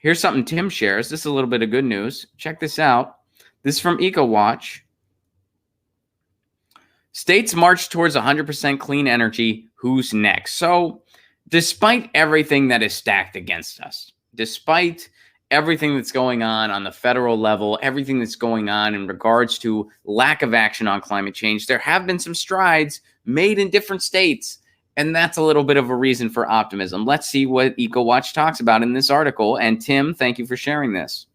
Here's something Tim shares. This is a little bit of good news. Check this out. This is from EcoWatch. States march towards 100% clean energy. Who's next? So, despite everything that is stacked against us, despite everything that's going on the federal level, everything that's going on in regards to lack of action on climate change, there have been some strides made in different states. And that's a little bit of a reason for optimism. Let's see what EcoWatch talks about in this article. And Tim, thank you for sharing this.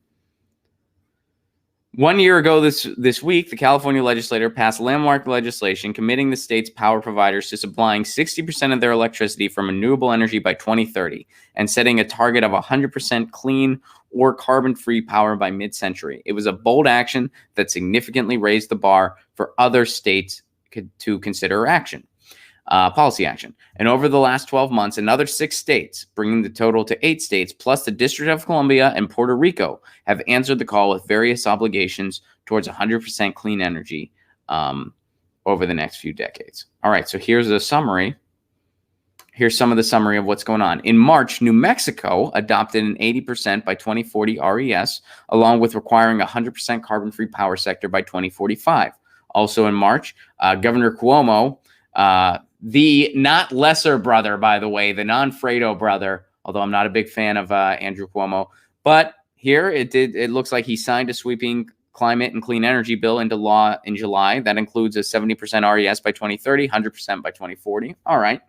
1 year ago this week, the California legislature passed landmark legislation committing the state's power providers to supplying 60% of their electricity from renewable energy by 2030 and setting a target of 100% clean or carbon-free power by mid-century. It was a bold action that significantly raised the bar for other states to consider policy action. And over the last 12 months, another 6 states, bringing the total to 8 states, plus the District of Columbia and Puerto Rico, have answered the call with various obligations towards 100% clean energy over the next few decades. All right, so here's a summary. Here's some of the summary of what's going on. In March, New Mexico adopted an 80% by 2040 RES, along with requiring a 100% carbon-free power sector by 2045. Also in March, Governor Cuomo, the not lesser brother, by the way, the non-Fredo brother, although I'm not a big fan of Andrew Cuomo. But here it looks like he signed a sweeping climate and clean energy bill into law in July. That includes a 70% RES by 2030, 100% by 2040. All right.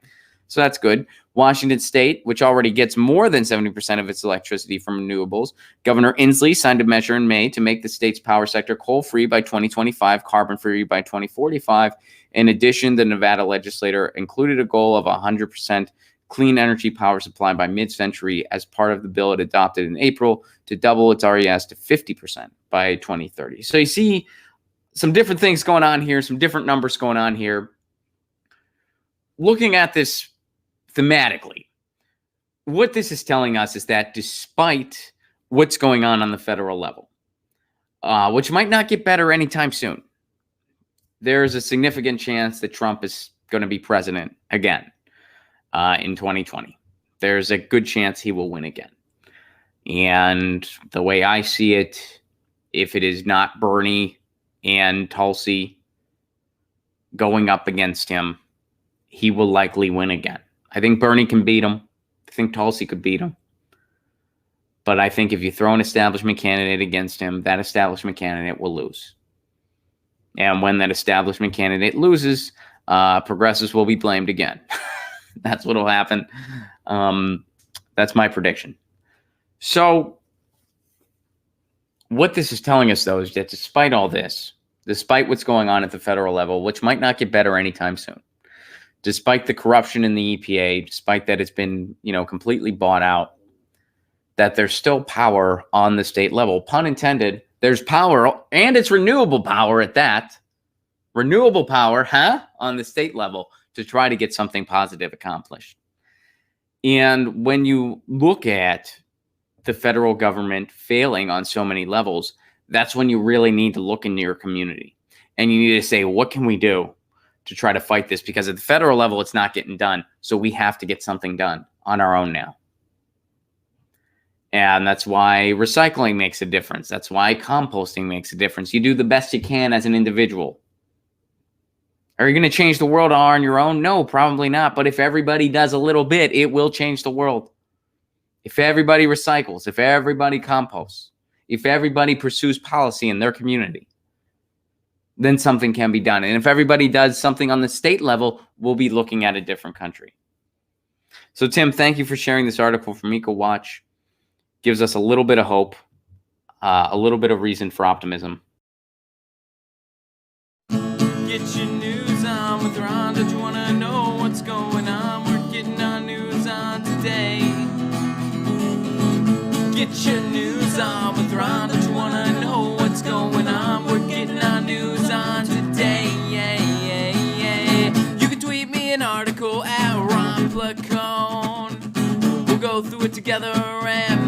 So that's good. Washington State, which already gets more than 70% of its electricity from renewables. Governor Inslee signed a measure in May to make the state's power sector coal-free by 2025, carbon-free by 2045. In addition, the Nevada legislature included a goal of 100% clean energy power supply by mid-century as part of the bill it adopted in April to double its RES to 50% by 2030. So you see some different things going on here, some different numbers going on here. Looking at this thematically, what this is telling us is that despite what's going on the federal level, which might not get better anytime soon, there's a significant chance that Trump is going to be president again in 2020. There's a good chance he will win again. And the way I see it, if it is not Bernie and Tulsi going up against him, he will likely win again. I think Bernie can beat him. I think Tulsi could beat him. But I think if you throw an establishment candidate against him, that establishment candidate will lose. And when that establishment candidate loses, progressives will be blamed again. That's what will happen. That's my prediction. So what this is telling us, though, is that despite all this, despite what's going on at the federal level, which might not get better anytime soon, despite the corruption in the EPA, despite that it's been, completely bought out, that there's still power on the state level. Pun intended, there's power, and it's renewable power at that. Renewable power, on the state level to try to get something positive accomplished. And when you look at the federal government failing on so many levels, that's when you really need to look into your community. And you need to say, what can we do to try to fight this? Because at the federal level, it's not getting done. So we have to get something done on our own now. And that's why recycling makes a difference. That's why composting makes a difference. You do the best you can as an individual. Are you going to change the world on your own? No, probably not. But if everybody does a little bit, it will change the world. If everybody recycles, if everybody composts, if everybody pursues policy in their community, then something can be done. And if everybody does something on the state level, we'll be looking at a different country. So, Tim, thank you for sharing this article from EcoWatch. Gives us a little bit of hope, a little bit of reason for optimism. Get your news on with Ron. Don't you want to know what's going on? We're getting our news on today. Get your news on with Ron. Don't you want to know what's going on? We're getting our news on today. You can tweet me an article at Ron Placone. We'll go through it together and